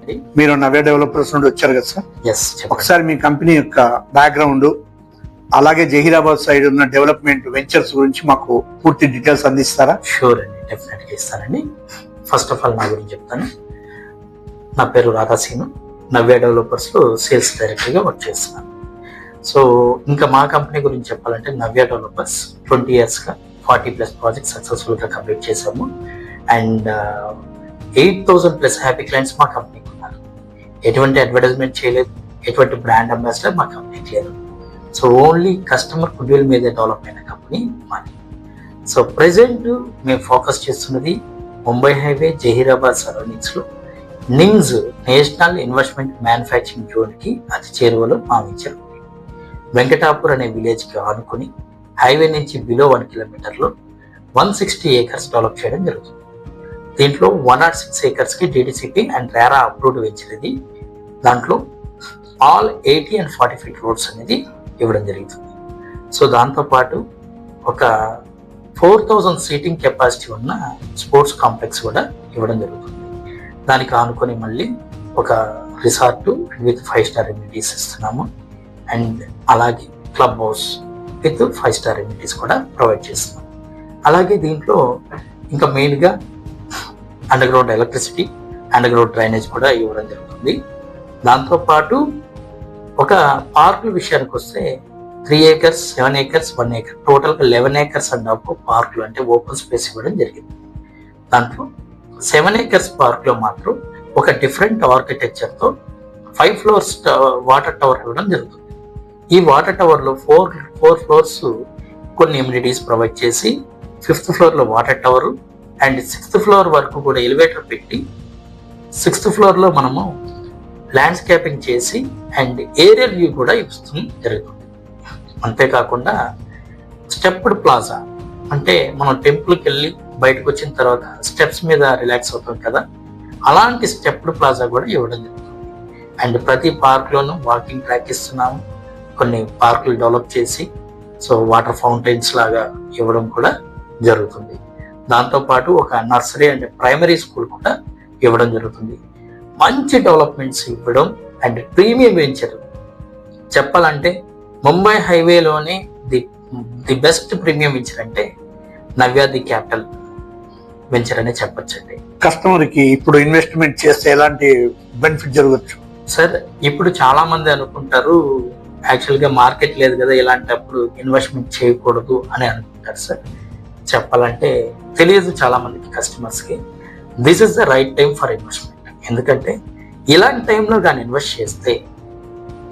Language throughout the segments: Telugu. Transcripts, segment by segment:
అండి. మీరు నవ్య డెవలపర్స్ నుండి వచ్చారు కదా సార్? ఎస్. ఒకసారి మీ కంపెనీ యొక్క బ్యాక్గ్రౌండ్, అలాగే జహీరాబాద్ సైడ్ ఉన్న డెవలప్మెంట్ వెంచర్స్ గురించి మాకు పూర్తి డీటెయిల్స్ అందిస్తారా? షూర్ అండి, డెఫినెట్గా ఇస్తానండి. ఫస్ట్ ఆఫ్ ఆల్ నా గురించి చెప్తాను. నా పేరు రాధాసీను, నవ్య డెవలపర్స్ లో సేల్స్ డైరెక్టర్గా వర్క్ చేస్తున్నాను. సో ఇంకా మా కంపెనీ గురించి చెప్పాలంటే నవ్య డెవలపర్స్ 20 yearsగా 40+ ప్రాజెక్ట్ సక్సెస్ఫుల్గా కంప్లీట్ చేశాము. అండ్ 8,000+ హ్యాపీ క్లయింట్స్ మా కంపెనీకి ఉన్నారు. ఎటువంటి అడ్వర్టైజ్మెంట్ చేయలేదు, ఎటువంటి బ్రాండ్ అంబాసిడర్ మా కంపెనీకి లేదు. సో ఓన్లీ కస్టమర్ గుడ్విల్ మీదే డెవలప్ అయిన కంపెనీ మాది. సో ప్రెసెంట్ మేము ఫోకస్ చేస్తున్నది ముంబై హైవే, జహీరాబాద్ సరౌండింగ్స్ లో NIMS national investment manufacturing zone కి అతి చేరువలో మా వెంచర్ ఉంది. వెంకటాపూర్ అనే విలేజ్ కి ఆనుకుని హైవే నుంచి బిలో 1 kilometer 160 acres డెవలప్ చేయడం జరుగుతుంది. దీంట్లో 106 acres కి DDCP and RERA approved venture ఇది. దాంట్లో ఆల్ 80 and 40 feet రోడ్స్ అనేది ఇవ్వడం జరుగుతుంది. సో దాంతోపాటు ఒక 4,000 సీటింగ్ కెపాసిటీ ఉన్న స్పోర్ట్స్ కాంప్లెక్స్ కూడా ఇవ్వడం జరుగుతుంది. దానికి ఆనుకొని మళ్ళీ ఒక రిసార్ట్ విత్ 5-star ఎమ్యూనిటీస్ ఇస్తున్నాము. అండ్ అలాగే club house with 5-star amenities కూడా ప్రొవైడ్ చేస్తున్నాం. అలాగే దీంట్లో ఇంకా మెయిన్గా under ground electricity, under ground drainage కూడా ఇవ్వడం జరుగుతుంది. దాంతోపాటు ఒక పార్కుల విషయానికి వస్తే 3 acres, 7 acres, 1 acre టోటల్గా 11 acres అండ్ పార్కులు అంటే ఓపెన్ స్పేస్ ఇవ్వడం జరిగింది. దాంట్లో 7 acres పార్క్లో మాత్రం ఒక డిఫరెంట్ ఆర్కిటెక్చర్తో 5 floors వాటర్ టవర్ ఇవ్వడం జరుగుతుంది. ఈ వాటర్ టవర్లో 4 floors కొన్ని ఎమ్యూనిటీస్ ప్రొవైడ్ చేసి 5th floor water tower and 6th floor వరకు కూడా ఎలివేటర్ పెట్టి 6th floor మనము ల్యాండ్స్కేపింగ్ చేసి అండ్ ఏరియల్ వ్యూ కూడా ఇస్తుంది జరుగుతుంది. అంతేకాకుండా స్టెప్డ్ ప్లాజా అంటే మనం టెంపుల్కి వెళ్ళి బయటకు వచ్చిన తర్వాత స్టెప్స్ మీద రిలాక్స్ అవుతాం కదా, అలాంటి స్టెప్డ్ ప్లాజా కూడా ఇవ్వడం జరుగుతుంది. అండ్ ప్రతి పార్క్లోనూ వాకింగ్ ట్రాక్ ఇస్తున్నాము. కొన్ని పార్కులు డెవలప్ చేసి సో వాటర్ ఫౌంటైన్స్ లాగా ఇవ్వడం కూడా జరుగుతుంది. దాంతోపాటు ఒక నర్సరీ అండ్ ప్రైమరీ స్కూల్ కూడా ఇవ్వడం జరుగుతుంది. మంచి డెవలప్మెంట్స్ ఇవ్వడం అండ్ ప్రీమియం వెంచర్ చెప్పాలంటే ముంబై హైవేలోనే ది బెస్ట్ ప్రీమియం వెంచర్ అంటే నవ్య ది క్యాపిటల్ వెంచర్ అనే చెప్పొచ్చండి. కస్టమర్ కి ఇప్పుడు ఇన్వెస్ట్మెంట్ చేస్తే ఎలాంటి బెనిఫిట్ జరగచ్చు సార్? ఇప్పుడు చాలా మంది అనుకుంటారు యాక్చువల్ గా మార్కెట్ లేదు కదా, ఇలాంటప్పుడు ఇన్వెస్ట్మెంట్ చేయకూడదు అని అనుకుంటారు సార్. చెప్పాలంటే తెలియదు చాలా మందికి కస్టమర్స్ కి. This is the right time for investment. ఎందుకంటే ఇలాంటి టైంలో కానీ ఇన్వెస్ట్ చేస్తే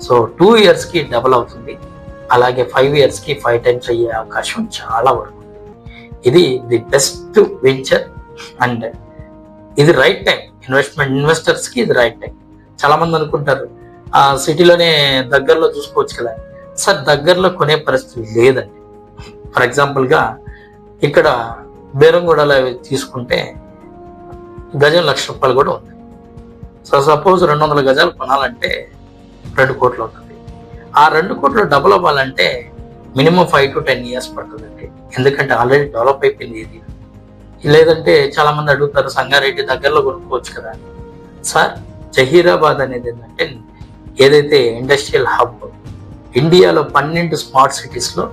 సో 2 years కి డబుల్ అవుతుంది. అలాగే 5 years కి 5 times అయ్యే అవకాశం చాలా వరకు. ఇది ది బెస్ట్ వెంచర్ అండ్ ఇది రైట్ టైం ఇన్వెస్టర్స్ కి ఇది రైట్ టైం. చాలా మంది అనుకుంటారు సిటీలోనే దగ్గరలో చూసుకోవచ్చు కదా సార్. దగ్గరలో కొనే పరిస్థితి లేదండి. ఫర్ ఎగ్జాంపుల్గా ఇక్కడ బేరంగూడలో తీసుకుంటే గజం ₹1,00,000 కూడా ఉంది. సో సపోజ్ 200 గజాలు కొనాలంటే 2 కోట్లు అవుతుంది. ఆ 2 కోట్లు డబుల్ అవ్వాలంటే మినిమం 5 to 10 years పడుతుందండి. ఎందుకంటే ఆల్రెడీ డెవలప్ అయిపోయింది ఇది. లేదంటే చాలా మంది అడుగుతారు సంగారెడ్డి దగ్గరలో కొనుక్కోవచ్చు కదా సార్. జహీరాబాద్ అనేది ఏంటంటే ఏదైతే ఇండస్ట్రియల్ హబ్, ఇండియాలో 12 స్మార్ట్ సిటీస్లో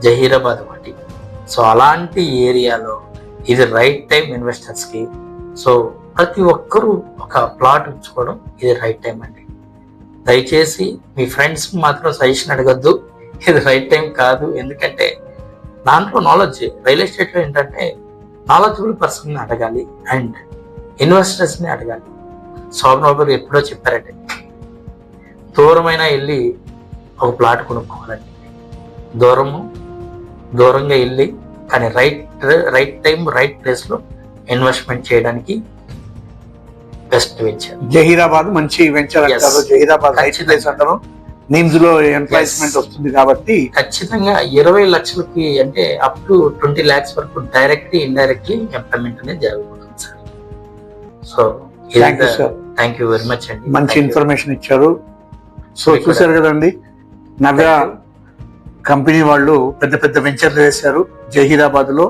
జహీరాబాద్ ఒకటి. సో అలాంటి ఏరియాలో ఇది రైట్ టైం ఇన్వెస్టర్స్కి. సో ప్రతి ఒక్కరూ ఒక ప్లాట్ ఉంచుకోవడం ఇది రైట్ టైం అండి. దయచేసి మీ ఫ్రెండ్స్ మాత్రం సజెషన్ అడగద్దు, ఇది రైట్ టైం కాదు. ఎందుకంటే దాంట్లో నాలెడ్జ్, రియల్ ఎస్టేట్లో ఏంటంటే నాలెడ్జబుల్ పర్సన్ని అడగాలి అండ్ ఇన్వెస్టర్స్ని అడగాలి. శోభన్ గారు ఎప్పుడో చెప్పారంటే దూరమైనా వెళ్ళి ఒక ప్లాట్ కొనుక్కోవాలండి. దూరంగా వెళ్ళి కానీ రైట్ టైం రైట్ ప్లేస్లో ఇన్వెస్ట్మెంట్ చేయడానికి బెస్ట్ వెంచర్ జహీరాబాద్. మంచి వెంచర్ అంటారు జహీరాబాద్, రైట్ ప్లేస్ అంటారు. నిమ్స్ లో ఎంప్లాయ్మెంట్ వస్తుంది కాబట్టి ఖచ్చితంగా 20 లక్షలకి అంటే అప్ టు 20 lakhs వరకు డైరెక్ట్లీ ఇండైరెక్ట్లీ ఎంప్లాయ్మెంట్ అనేది జరుగుతుంది sir. So thank you very much అండి, మంచి ఇన్ఫర్మేషన్ ఇచ్చారు. సో చూసారు కదండి, నవ్య కంపెనీ వాళ్ళు పెద్ద పెద్ద వెంచర్లు వేశారు. జహీరాబాద్ లో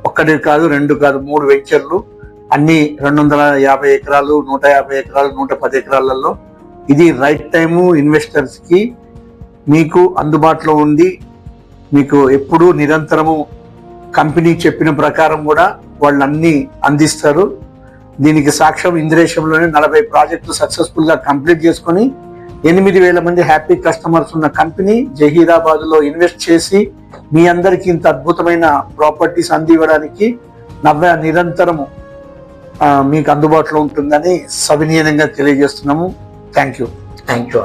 1 కాదు 2 కాదు 3 వెంచర్లు. అన్ని 250 ఎకరాలు, 150 ఎకరాలు, 110 ఎకరాలలో ఇది రైట్ టైము ఇన్వెస్టర్స్ కి. మీకు అందుబాటులో ఉండి మీకు ఎప్పుడూ నిరంతరము కంపెనీ చెప్పిన ప్రకారం కూడా వాళ్ళు అన్ని అందిస్తారు. దీనికి సాక్ష్యం ఇంద్రేశంలోనే 40 ప్రాజెక్టులు సక్సెస్ఫుల్ గా కంప్లీట్ చేసుకొని 8,000 మంది హ్యాపీ కస్టమర్స్ ఉన్న కంపెనీ జహీరాబాద్ లో ఇన్వెస్ట్ చేసి మీ అందరికి ఇంత అద్భుతమైన ప్రాపర్టీస్ అందివ్వడానికి నవ్య నిరంతరము మీకు అందుబాటులో ఉంటుందని సవినీయంగా తెలియజేస్తున్నాము. Thank you. Thank you.